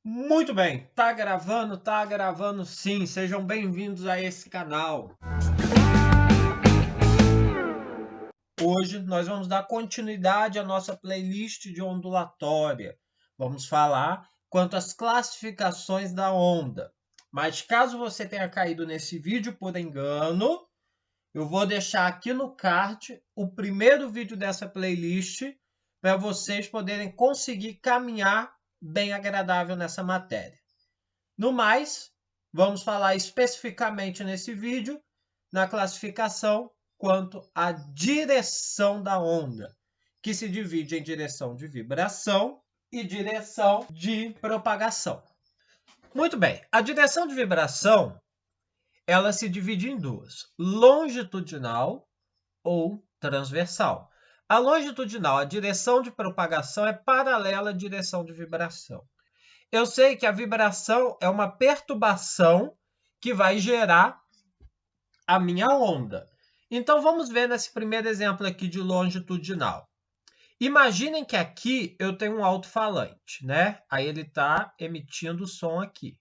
Muito bem, tá gravando sim. Sejam bem-vindos a esse canal. Hoje nós vamos dar continuidade à nossa playlist de ondulatória. Vamos falar quanto às classificações da onda. Mas caso você tenha caído nesse vídeo por engano, eu vou deixar aqui no card o primeiro vídeo dessa playlist para vocês poderem conseguir caminhar bem agradável nessa matéria. No mais, vamos falar especificamente nesse vídeo na classificação quanto à direção da onda, que se divide em direção de vibração e direção de propagação. Muito bem, a direção de vibração ela se divide em duas, longitudinal ou transversal. A longitudinal, a direção de propagação é paralela à direção de vibração. Eu sei que a vibração é uma perturbação que vai gerar a minha onda. Então, vamos ver nesse primeiro exemplo aqui de longitudinal. Imaginem que aqui eu tenho um alto-falante, né? Aí ele está emitindo som aqui.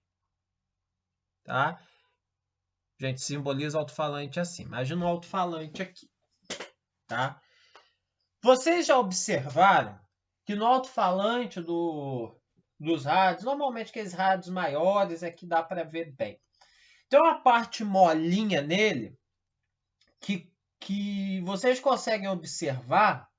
Tá? A gente simboliza o alto-falante assim. Imagina um alto-falante aqui. Tá? Vocês já observaram que no alto-falante dos rádios, normalmente aqueles rádios maiores é que dá para ver bem. Tem uma parte molinha nele que vocês conseguem observar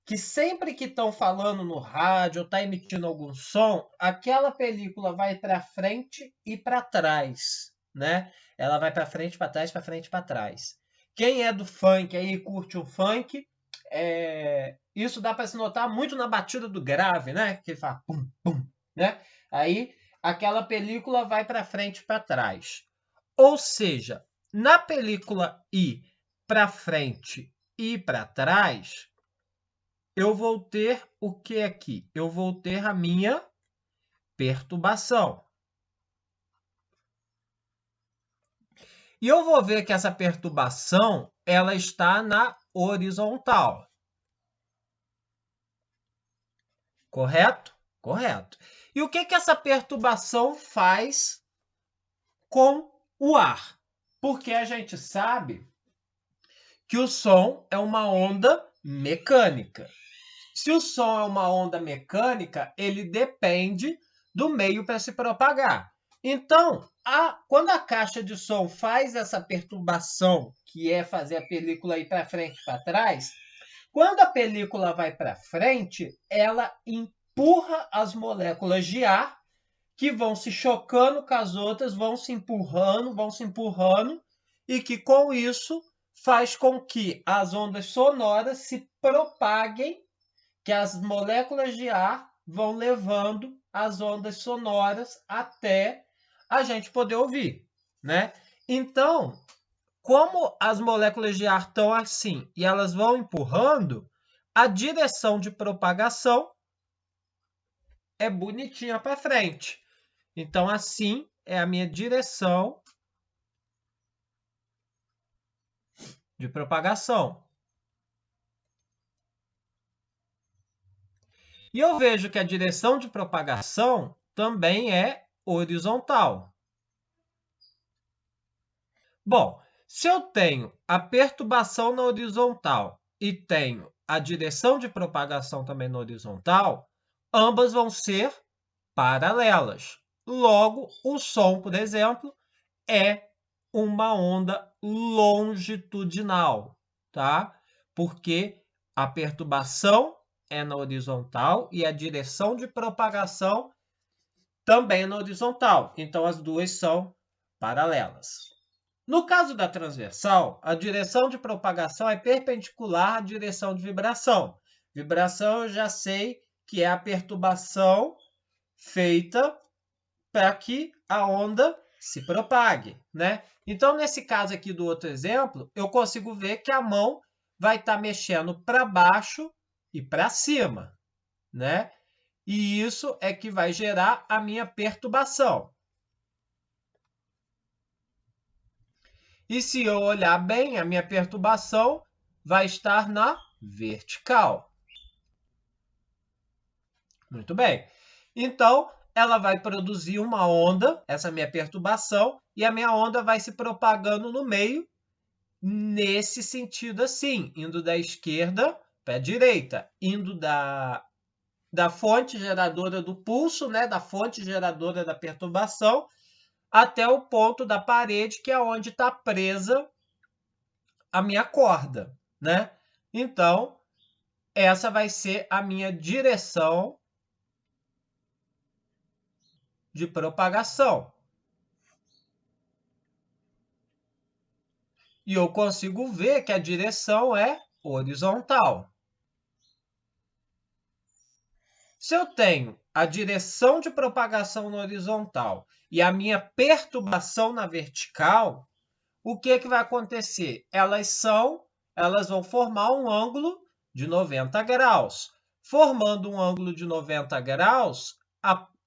que sempre que estão falando no rádio ou está emitindo algum som, aquela película vai para frente e para trás, né? Ela vai para frente, para trás, para frente, para trás. Quem é do funk aí curte um funk, isso dá para se notar muito na batida do grave, né? Que ele fala pum, pum, né? Aí aquela película vai para frente e para trás. Ou seja, na película ir para frente e para trás, eu vou ter o que aqui? Eu vou ter a minha perturbação. E eu vou ver que essa perturbação ela está na horizontal. Correto? Correto. E o que essa perturbação faz com o ar? Porque a gente sabe que o som é uma onda mecânica. Se o som é uma onda mecânica, ele depende do meio para se propagar. Então, quando a caixa de som faz essa perturbação, que é fazer a película ir para frente e para trás, quando a película vai para frente, ela empurra as moléculas de ar que vão se chocando com as outras, vão se empurrando, e que com isso faz com que as ondas sonoras se propaguem, que as moléculas de ar vão levando as ondas sonoras até a gente poder ouvir, né? Então, como as moléculas de ar estão assim e elas vão empurrando, a direção de propagação é bonitinha para frente. Então, assim é a minha direção de propagação. E eu vejo que a direção de propagação também é horizontal. Bom, se eu tenho a perturbação na horizontal e tenho a direção de propagação também na horizontal, ambas vão ser paralelas. Logo, o som, por exemplo, é uma onda longitudinal, tá? Porque a perturbação é na horizontal e a direção de propagação também é na horizontal. Então, as duas são paralelas. No caso da transversal, a direção de propagação é perpendicular à direção de vibração. Vibração eu já sei que é a perturbação feita para que a onda se propague, né? Então, nesse caso aqui do outro exemplo, eu consigo ver que a mão vai estar mexendo para baixo e para cima, né? E isso é que vai gerar a minha perturbação. E se eu olhar bem, a minha perturbação vai estar na vertical. Muito bem. Então, ela vai produzir uma onda, essa minha perturbação, e a minha onda vai se propagando no meio, nesse sentido assim, indo da esquerda para a direita, indo da fonte geradora do pulso, né, da fonte geradora da perturbação, até o ponto da parede, que é onde está presa a minha corda, né? Então, essa vai ser a minha direção de propagação. E eu consigo ver que a direção é horizontal. Se eu tenho a direção de propagação na horizontal e a minha perturbação na vertical, o que vai acontecer? Elas vão formar um ângulo de 90 graus. Formando um ângulo de 90 graus,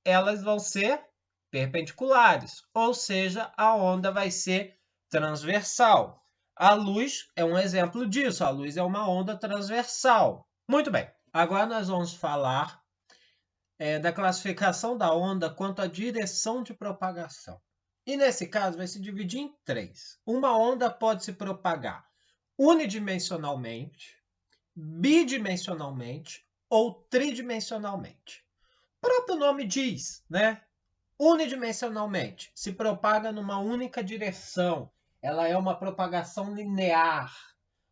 elas vão ser perpendiculares, ou seja, a onda vai ser transversal. A luz é um exemplo disso, a luz é uma onda transversal. Muito bem, agora nós vamos falar da classificação da onda quanto à direção de propagação. E nesse caso vai se dividir em 3. Uma onda pode se propagar unidimensionalmente, bidimensionalmente ou tridimensionalmente. O próprio nome diz, né? Unidimensionalmente, se propaga numa única direção. Ela é uma propagação linear.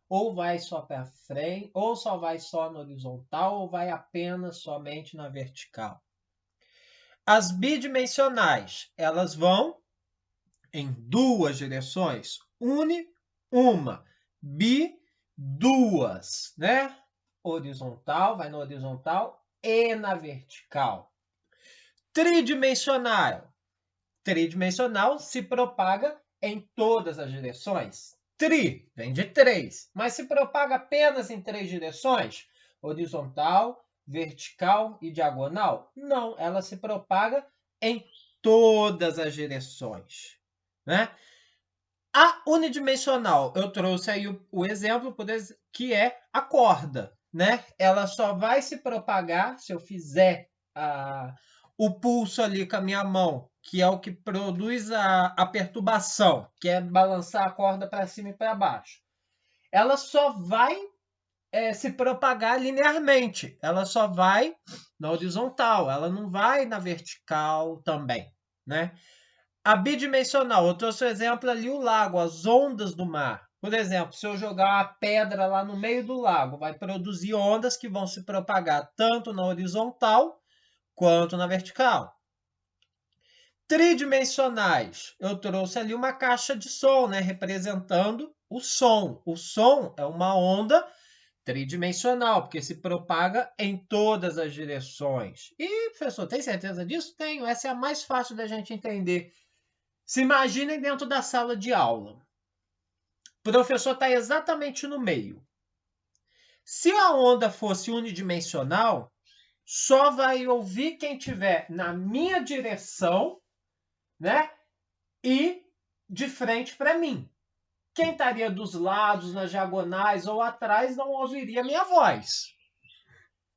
Ou vai só para frente, ou só vai só na horizontal, ou vai apenas somente na vertical. As bidimensionais, elas vão em 2 direções. Uni, uma. Bi, 2, né? Horizontal, vai na horizontal e na vertical. Tridimensional. Tridimensional se propaga em todas as direções. Tri vem de 3, mas se propaga apenas em 3 direções? Horizontal, vertical e diagonal? Não, ela se propaga em todas as direções, né? A unidimensional, eu trouxe aí o exemplo, que é a corda, né? Ela só vai se propagar se eu fizer o pulso ali com a minha mão, que é o que produz a perturbação, que é balançar a corda para cima e para baixo. Ela só vai se propagar linearmente, ela só vai na horizontal, ela não vai na vertical também, né? A bidimensional, eu trouxe o exemplo ali, o lago, as ondas do mar. Por exemplo, se eu jogar uma pedra lá no meio do lago, vai produzir ondas que vão se propagar tanto na horizontal quanto na vertical. Tridimensionais, eu trouxe ali uma caixa de som, né, representando o som. O som é uma onda tridimensional, porque se propaga em todas as direções. E, professor, tem certeza disso? Tenho. Essa é a mais fácil da gente entender. Se imaginem dentro da sala de aula. O professor está exatamente no meio. Se a onda fosse unidimensional, só vai ouvir quem estiver na minha direção, né? E de frente para mim. Quem estaria dos lados, nas diagonais ou atrás não ouviria minha voz,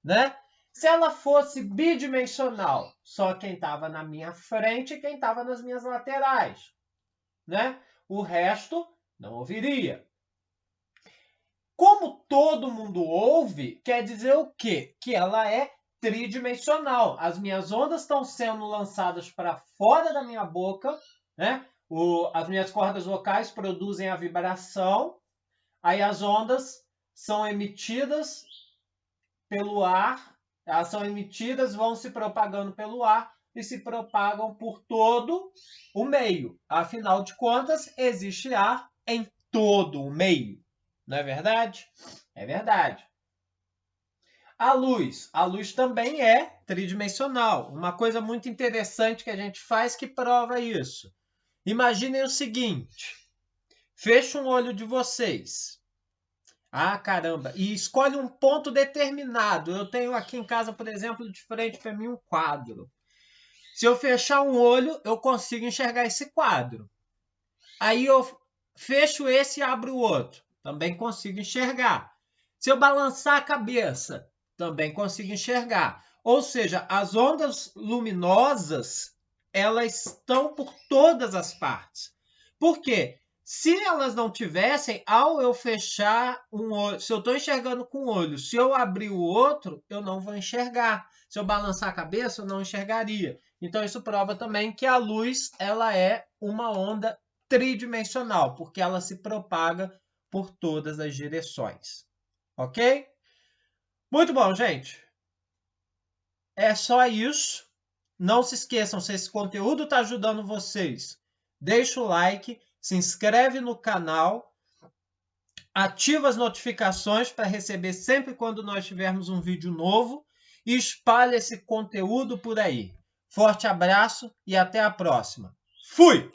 né? Se ela fosse bidimensional, só quem estava na minha frente e quem estava nas minhas laterais, né? O resto não ouviria. Como todo mundo ouve, quer dizer o quê? Que ela é tridimensional. As minhas ondas estão sendo lançadas para fora da minha boca, né? As minhas cordas vocais produzem a vibração, aí as ondas são emitidas pelo ar, elas são emitidas, vão se propagando pelo ar e se propagam por todo o meio. Afinal de contas, existe ar em todo o meio. Não é verdade? É verdade. A luz também é tridimensional. Uma coisa muito interessante que a gente faz que prova isso. Imaginem o seguinte, fecha um olho de vocês. Ah, caramba, e escolhe um ponto determinado. Eu tenho aqui em casa, por exemplo, de frente para mim um quadro. Se eu fechar um olho, eu consigo enxergar esse quadro. Aí eu fecho esse e abro o outro. Também consigo enxergar. Se eu balançar a cabeça, também consigo enxergar. Ou seja, as ondas luminosas, elas estão por todas as partes. Por quê? Se elas não tivessem, ao eu fechar um olho, se eu estou enxergando com um olho, se eu abrir o outro, eu não vou enxergar. Se eu balançar a cabeça, eu não enxergaria. Então isso prova também que a luz ela é uma onda tridimensional, porque ela se propaga por todas as direções. Ok? Muito bom, gente. É só isso. Não se esqueçam, se esse conteúdo está ajudando vocês, deixa o like, se inscreve no canal, ativa as notificações para receber sempre quando nós tivermos um vídeo novo e espalhe esse conteúdo por aí. Forte abraço e até a próxima. Fui!